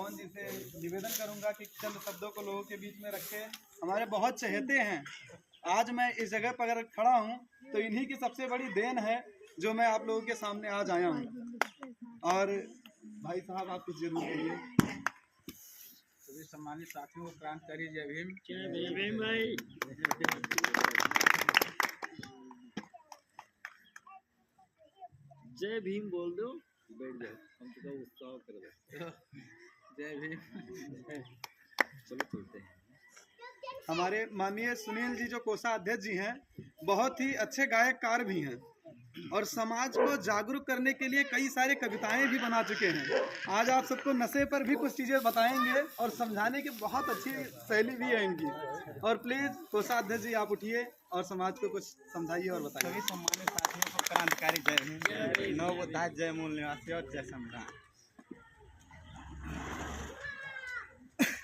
पवन जी से निवेदन करूंगा कि चंद शब्दों को लोगों के बीच में रखें। हमारे बहुत चहेते हैं। आज मैं इस जगह पर अगर खड़ा हूं तो इन्हीं की सबसे बड़ी देन है जो मैं आप लोगों के सामने आज आया हूं। और भाई साहब आप कुछ जरूर कहिए। सभी सम्मानित साथियों को क्रांतिकारी जय भीम। जय भीम भाई। जय भीम बोल दो, बैठ जाओ, हम तो उत्साह कर दो। जय भीम। चलो चलते हैं। हमारे माननीय सुनील जी जो कोषाध्यक्ष जी हैं, बहुत ही अच्छे गायककार भी हैं और समाज को जागरूक करने के लिए कई सारे कविताएं भी बना चुके हैं। आज आप सबको नशे पर भी कुछ चीज़ें बताएंगे और समझाने की बहुत अच्छी शैली भी है इनकी। और प्लीज़ कोषाध्यक्ष जी आप उठिए और समाज को कुछ समझाइए और बताइए। सभी सम्मानित साथियों को क्रांतिकारी जय भीम। नवोदास जय मूल निवासी और जय सम्राट।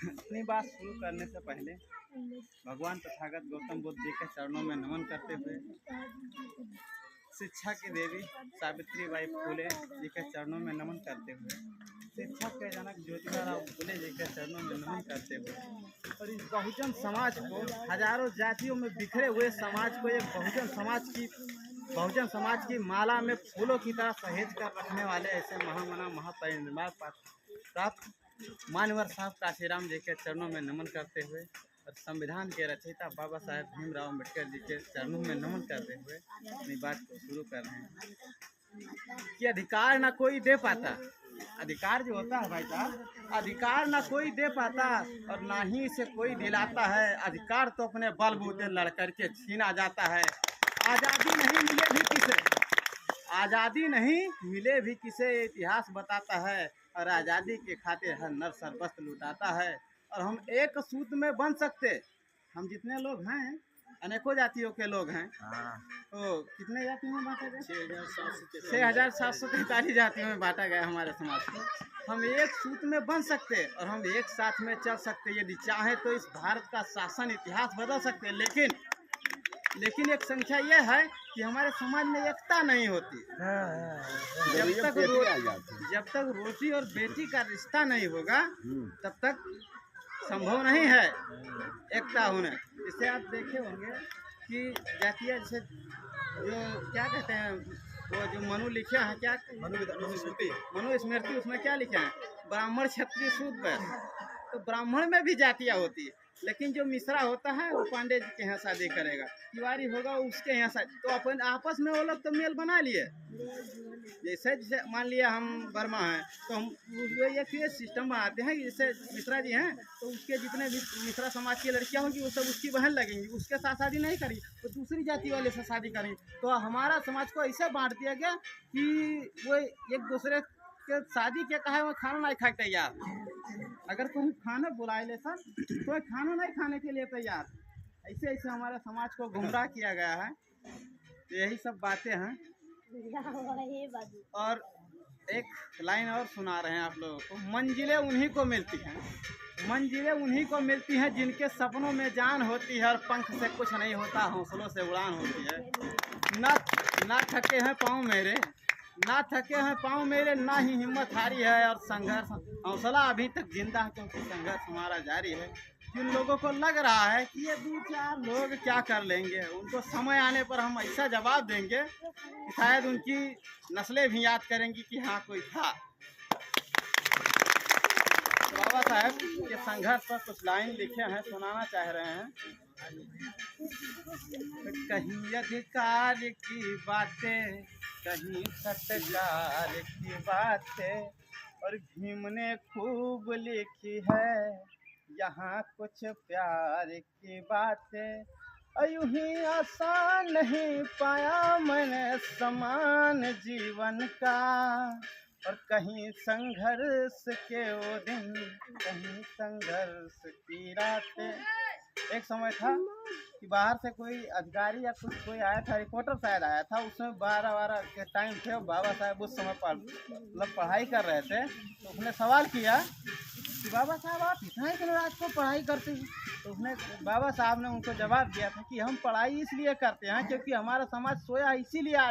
अपनी बात शुरू करने से पहले भगवान तथागत गौतम बुद्ध जी के चरणों में नमन करते हुए, शिक्षा की देवी सावित्री बाई फुले जी के चरणों में नमन करते हुए, शिक्षा के जनक ज्योतिबा राव फुले जी के चरणों में नमन करते हुए और इस बहुजन समाज को, हजारों जातियों में बिखरे हुए समाज को एक बहुजन समाज की माला में फूलों की तरह सहेज कर रखने वाले ऐसे महामना महापरिनिर्वाण प्राप्त मान्यवर साहब काशीराम जी के चरणों में नमन करते हुए और संविधान के रचयिता बाबा साहेब भीमराव अम्बेडकर जी के चरणों में नमन करते हुए अपनी बात को शुरू कर रहे हैं कि अधिकार ना कोई दे पाता। अधिकार जो होता है भाई साहब, अधिकार ना कोई दे पाता और ना ही इसे कोई दिलाता है। अधिकार तो अपने बलबूते लड़ करके छीना जाता है। आज़ादी नहीं मिले भी किसे, आज़ादी नहीं मिले भी किसे, इतिहास बताता है। और आज़ादी के खातिर हर नर सर्वस्व लुटाता है। और हम एक सूत्र में बन सकते, हम जितने लोग हैं, अनेकों जातियों के लोग हैं। तो कितने जातियों में बांटा गया? 6,743 जातियों में बांटा गया हमारे समाज को। हम एक सूत्र में बन सकते और हम एक साथ में चल सकते। यदि चाहे तो इस भारत का शासन इतिहास बदल सकते। लेकिन एक संख्या यह है कि हमारे समाज में एकता नहीं होती। जब तक रोटी और बेटी का रिश्ता नहीं होगा तब तक संभव नहीं है एकता होने। इससे आप देखे होंगे कि जातीय जैसे जो क्या कहते हैं, वो जो मनु लिखे हैं, क्या मनुस्मृति, उसमें क्या लिखे हैं, ब्राह्मण क्षत्रिय शूद्र। तो ब्राह्मण में भी जातियाँ होती है, लेकिन जो मिश्रा होता है वो पांडे जी के यहाँ शादी करेगा, तिवारी होगा उसके यहाँ शादी। तो अपन आपस में वो लोग तो मेल बना लिए। जैसे मान लिया हम वर्मा हैं तो हम एक सिस्टम बनाते हैं। जैसे मिश्रा जी हैं तो उसके जितने भी मिश्रा समाज की लड़कियां होंगी वो सब उसकी बहन लगेंगी, उसके साथ शादी नहीं करी तो दूसरी जाति वाले से शादी करेंगी। तो हमारा समाज को ऐसे बांट दिया गया कि वो एक दूसरे के शादी के कहा वो खाना नहीं खा तैयार। अगर कोई खाना बुला ले सर तो खाना नहीं खाने के लिए तैयार। ऐसे ऐसे हमारे समाज को गुमराह किया गया है। तो यही सब बातें हैं। और एक लाइन और सुना रहे हैं आप लोगों को। मंजिलें उन्हीं को मिलती हैं, मंजिलें उन्हीं को मिलती हैं जिनके सपनों में जान होती है और पंख से कुछ नहीं होता, हौसलों से उड़ान होती है। ना थके हैं पाँव मेरे, ना थके हैं पाँव मेरे, ना ही हिम्मत हारी है। और संघर्ष हौसला अभी तक जिंदा है क्योंकि संघर्ष हमारा जारी है। जिन लोगों को लग रहा है कि ये 2-4 लोग क्या कर लेंगे, उनको समय आने पर हम ऐसा जवाब देंगे कि शायद उनकी नस्लें भी याद करेंगी कि हाँ कोई था। बाबा साहब के संघर्ष पर कुछ लाइन लिखे हैं, सुनाना चाह रहे हैं। कहीं अधिकार की बातें, कहीं सत्कार की बातें, और भीम ने खूब लिखी है यहाँ कुछ प्यार की बातें। यूं ही आसान नहीं पाया मैंने समान जीवन का, और कहीं संघर्ष के वो दिन, कहीं संघर्ष की रातें। एक समय था कि बाहर से कोई अधिकारी या कुछ कोई आया था, रिपोर्टर शायद आया था। उसमें 12 के टाइम थे। बाबा साहब उस समय मतलब पढ़ाई कर रहे थे। तो उसने सवाल किया कि बाबा साहब आप इतने रात को पढ़ाई करते हैं? तो उसने बाबा साहब ने उनको जवाब दिया था कि हम पढ़ाई इसलिए करते हैं क्योंकि हमारा समाज सोया इसीलिए आज